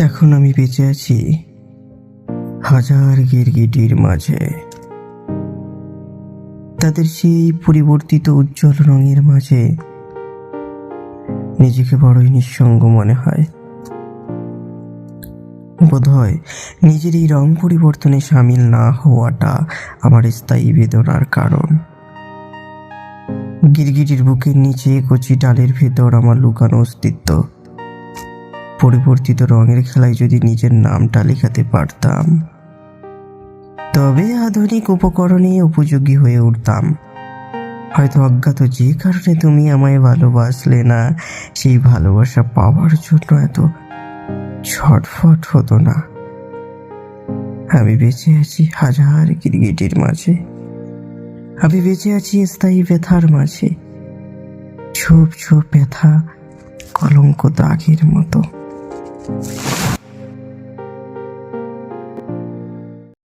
এখন আমি বেঁচে আছি হাজার গিরগিটির মাঝে, তাদের সেই পরিবর্তিত উজ্জ্বল রঙের মাঝে নিজেকে বড়ই নিঃসঙ্গ মনে হয়। বোধহয় নিজের এই রং পরিবর্তনে সামিল না হওয়াটা আমার স্থায়ী বেদনার কারণ। গিরগিটির বুকের নিচে কচি ডালের ভেতর আমার লুকানো অস্তিত্ব। পরিবর্তিত রঙের খেলায় যদি নিজের নামটা লেখাতে পারতাম, তবে আধুনিক উপকরণে উপযোগী হয়ে উঠতাম। হয়তো অজ্ঞাত যে কারণে তুমি আমায় ভালোবাসলে না, সেই ভালোবাসা পাওয়ার জন্য এত ছটফট হতো না। আমি বেঁচে আছি হাজার গিরগিটির মাঝে, আমি বেঁচে আছি স্থায়ী ব্যথার মাঝে, ছোপ ছোপ ব্যথা কলঙ্ক দাগের মতো।